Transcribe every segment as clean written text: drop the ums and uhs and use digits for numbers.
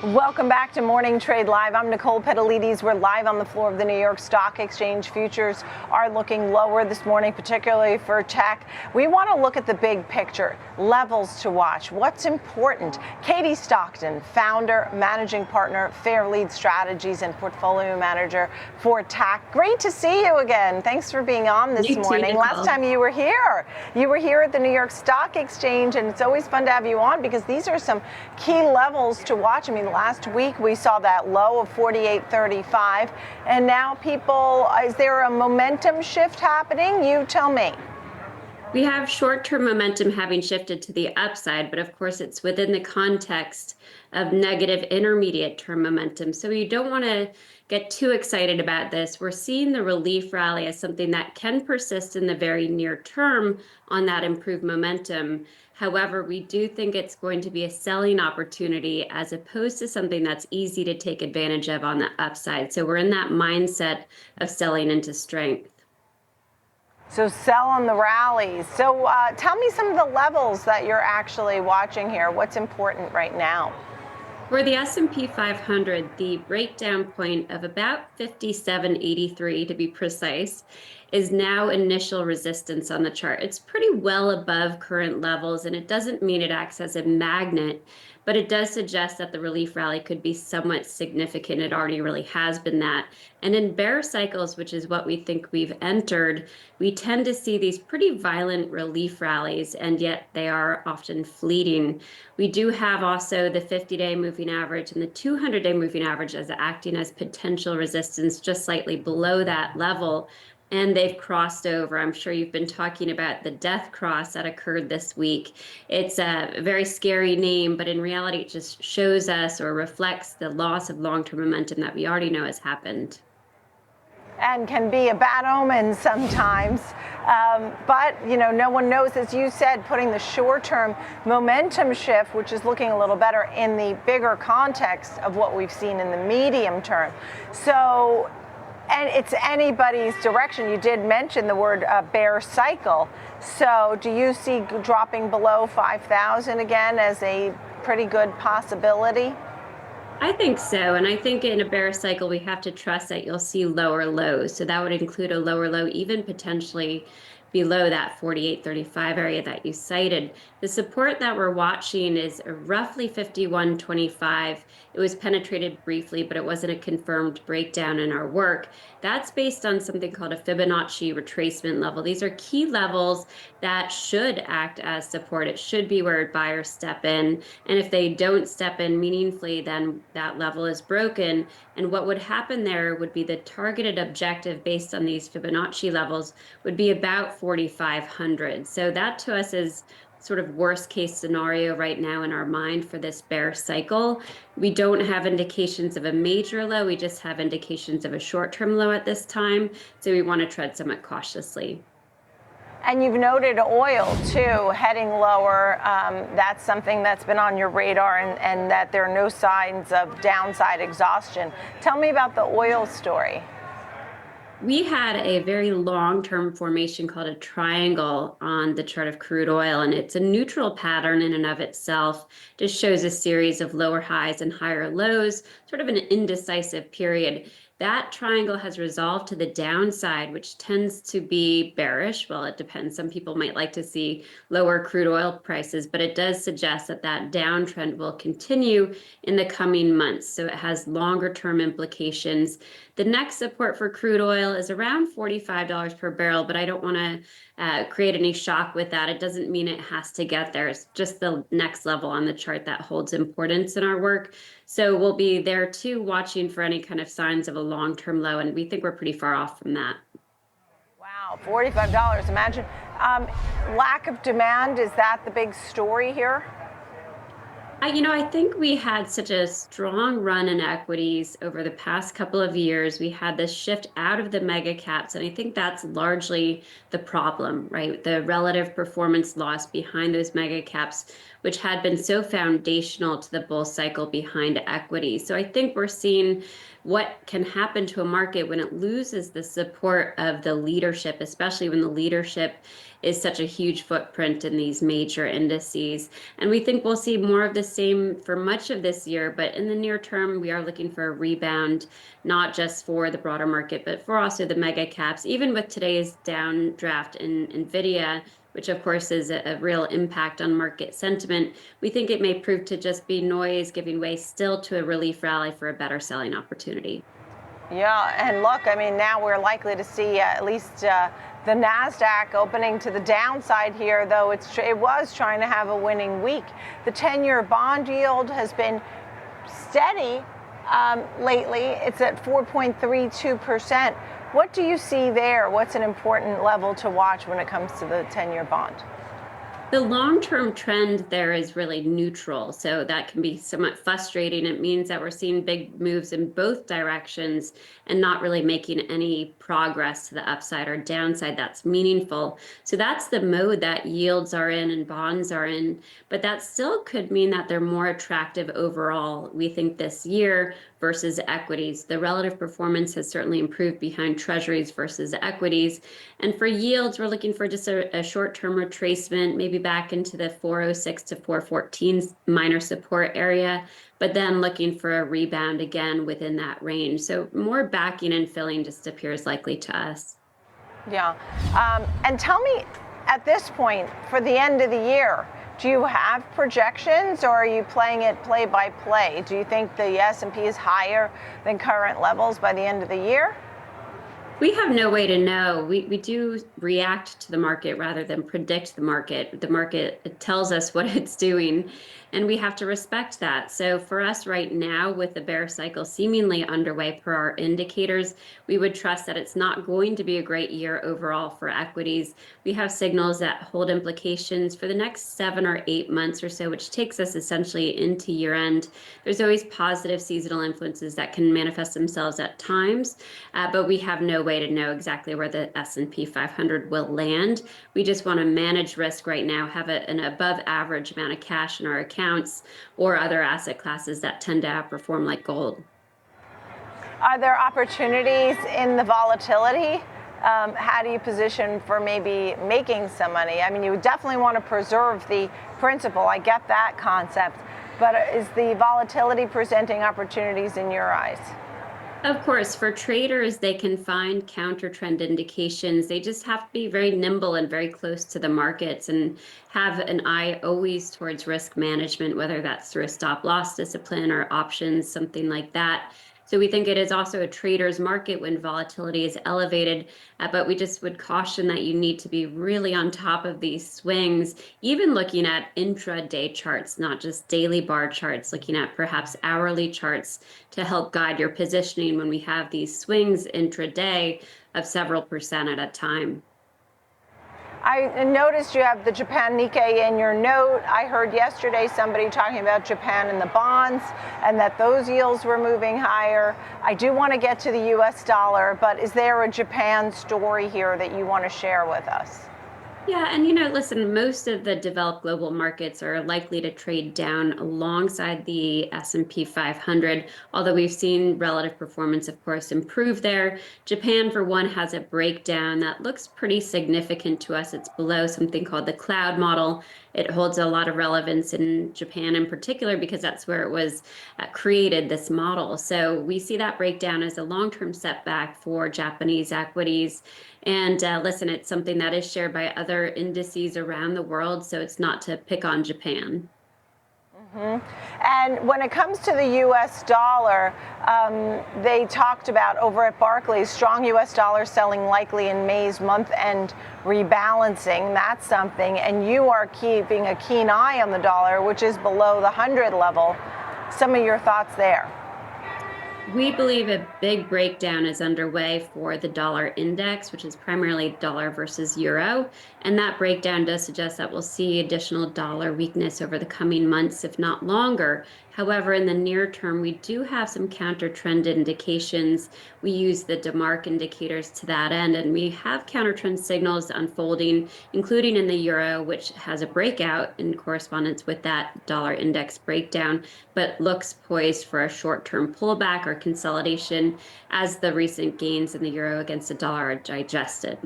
Welcome back to Morning Trade Live. I'm Nicole Petalides. We're live on the floor of the New York Stock Exchange. Futures are looking lower this morning, particularly for tech. We want to look at the big picture, levels to watch, what's important. Katie Stockton, founder, managing partner, Fairlead Strategies, and portfolio manager for TAC. Great to see you again. Thanks for being on this morning. Last time you were here at the New York Stock Exchange, and it's always fun to have you on because these are some key levels to watch. I mean, last week we saw that low of 48.35, and now is there a momentum shift happening? You tell me. We have short-term momentum having shifted to the upside, but of course it's within the context of negative intermediate-term momentum. So you don't want to get too excited about this. We're seeing the relief rally as something that can persist in the very near term on that improved momentum. However, we do think it's going to be a selling opportunity as opposed to something that's easy to take advantage of on the upside. So we're in that mindset of selling into strength. So sell on the rallies. So tell me some of the levels that you're actually watching here. What's important right now? For the S&P 500, the breakdown point of about 57.83 to be precise is now initial resistance on the chart. It's pretty well above current levels, and it doesn't mean it acts as a magnet, but it does suggest that the relief rally could be somewhat significant. It already really has been that. And in bear cycles, which is what we think we've entered, we tend to see these pretty violent relief rallies, and yet they are often fleeting. We do have also the 50-day moving average and the 200-day moving average as acting as potential resistance just slightly below that level. And they've crossed over. I'm sure you've been talking about the death cross that occurred this week. It's a very scary name, but in reality, it just shows us or reflects the loss of long-term momentum that we already know has happened. And can be a bad omen sometimes. But, no one knows, as you said, putting the short-term momentum shift, which is looking a little better in the bigger context of what we've seen in the medium term. So, and it's anybody's direction. You did mention the word bear cycle. So do you see dropping below 5,000 again as a pretty good possibility? I think so. And I think in a bear cycle, we have to trust that you'll see lower lows. So that would include a lower low, even potentially below that 48.35 area that you cited. The support that we're watching is roughly 51.25. It was penetrated briefly, but it wasn't a confirmed breakdown in our work. That's based on something called a Fibonacci retracement level. These are key levels that should act as support. It should be where buyers step in. And if they don't step in meaningfully, then that level is broken. And what would happen there would be the targeted objective based on these Fibonacci levels would be about 4,500. So that to us is sort of worst case scenario right now in our mind for this bear cycle. We don't have indications of a major low. We just have indications of a short-term low at this time. So we want to tread somewhat cautiously. And you've noted oil, too, heading lower. That's something that's been on your radar, and that there are no signs of downside exhaustion. Tell me about the oil story. We had a very long-term formation called a triangle on the chart of crude oil, and it's a neutral pattern in and of itself. Just shows a series of lower highs and higher lows, sort of an indecisive period. That triangle has resolved to the downside, which tends to be bearish. Well, it depends. Some people might like to see lower crude oil prices, but it does suggest that that downtrend will continue in the coming months. So it has longer term implications. The next support for crude oil is around $45 per barrel, but I don't want to create any shock with that. It doesn't mean it has to get there. It's just the next level on the chart that holds importance in our work. So we'll be there too, watching for any kind of signs of a long-term low, and we think we're pretty far off from that. Wow, $45. Imagine lack of demand. Is that the big story here? I think we had such a strong run in equities over the past couple of years. We had this shift out of the mega caps, and I think that's largely the problem, right? The relative performance loss behind those mega caps, which had been so foundational to the bull cycle behind equities. So I think we're seeing what can happen to a market when it loses the support of the leadership, especially when the leadership is such a huge footprint in these major indices. And we think we'll see more of the same for much of this year, but in the near term, we are looking for a rebound, not just for the broader market, but for also the mega caps. Even with today's downdraft in NVIDIA, which of course is a real impact on market sentiment, we think it may prove to just be noise giving way still to a relief rally for a better selling opportunity. Yeah, and look, I mean, now we're likely to see at least the NASDAQ opening to the downside here, though it was trying to have a winning week. The 10-year bond yield has been steady lately. It's at 4.32%. What do you see there? What's an important level to watch when it comes to the 10-year bond? The long-term trend there is really neutral, so that can be somewhat frustrating. It means that we're seeing big moves in both directions and not really making any progress to the upside or downside that's meaningful. So that's the mode that yields are in and bonds are in, but that still could mean that they're more attractive overall, we think, this year versus equities. The relative performance has certainly improved behind treasuries versus equities. And for yields, we're looking for just a short-term retracement, maybe back into the 406 to 414 minor support area, but then looking for a rebound again within that range. So more backing and filling just appears likely to us. Yeah. And tell me, at this point, for the end of the year, do you have projections, or are you playing it play by play? Do you think the S&P is higher than current levels by the end of the year? We have no way to know. We do react to the market rather than predict the market. The market tells us what it's doing, and we have to respect that. So for us right now, with the bear cycle seemingly underway per our indicators, we would trust that it's not going to be a great year overall for equities. We have signals that hold implications for the next 7 or 8 months or so, which takes us essentially into year end. There's always positive seasonal influences that can manifest themselves at times, but we have no way to know exactly where the S&P 500 will land. We just want to manage risk right now, have an above average amount of cash in our accounts or other asset classes that tend to outperform, like gold. Are there opportunities in the volatility? How do you position for maybe making some money? I mean, you would definitely want to preserve the principal. I get that concept. But is the volatility presenting opportunities in your eyes? Of course, for traders, they can find counter trend indications. They just have to be very nimble and very close to the markets and have an eye always towards risk management, whether that's through a stop loss discipline or options, something like that. So we think it is also a trader's market when volatility is elevated, but we just would caution that you need to be really on top of these swings, even looking at intraday charts, not just daily bar charts, looking at perhaps hourly charts to help guide your positioning when we have these swings intraday of several percent at a time. I noticed you have the Japan Nikkei in your note. I heard yesterday somebody talking about Japan and the bonds and that those yields were moving higher. I do want to get to the US dollar, but is there a Japan story here that you want to share with us? Yeah, and listen, most of the developed global markets are likely to trade down alongside the S&P 500, although we've seen relative performance, of course, improve there. Japan, for one, has a breakdown that looks pretty significant to us. It's below something called the cloud model. It holds a lot of relevance in Japan in particular because that's where it was created, this model. So we see that breakdown as a long-term setback for Japanese equities. And listen, it's something that is shared by other indices around the world, so it's not to pick on Japan. Mm-hmm. And when it comes to the US dollar, they talked about over at Barclays, strong US dollar selling likely in May's month-end rebalancing. That's something. And you are keeping a keen eye on the dollar, which is below the 100 level. Some of your thoughts there? We believe a big breakdown is underway for the dollar index, which is primarily dollar versus euro. And that breakdown does suggest that we'll see additional dollar weakness over the coming months, if not longer. However, in the near term, we do have some counter trend indications. We use the DeMark indicators to that end, and we have counter trend signals unfolding, including in the euro, which has a breakout in correspondence with that dollar index breakdown, but looks poised for a short-term pullback or consolidation as the recent gains in the euro against the dollar are digested.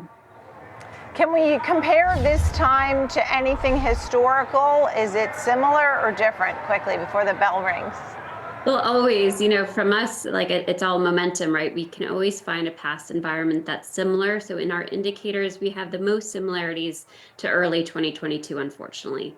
Can we compare this time to anything historical? Is it similar or different? Quickly before the bell rings. Well, always, from us, like it's all momentum, right? We can always find a past environment that's similar. So in our indicators, we have the most similarities to early 2022, unfortunately.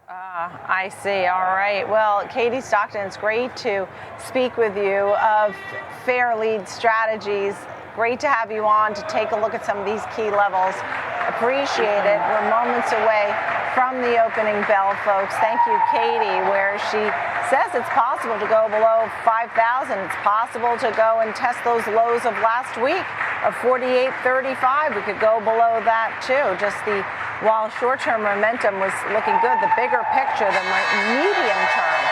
I see. All right. Well, Katie Stockton, it's great to speak with you of Fair Lead Strategies. Great to have you on to take a look at some of these key levels. Appreciate it. We're moments away from the opening bell, folks. Thank you, Katie, where she says it's possible to go below 5,000. It's possible to go and test those lows of last week of 48.35. We could go below that too. While short-term momentum was looking good, the bigger picture, the medium term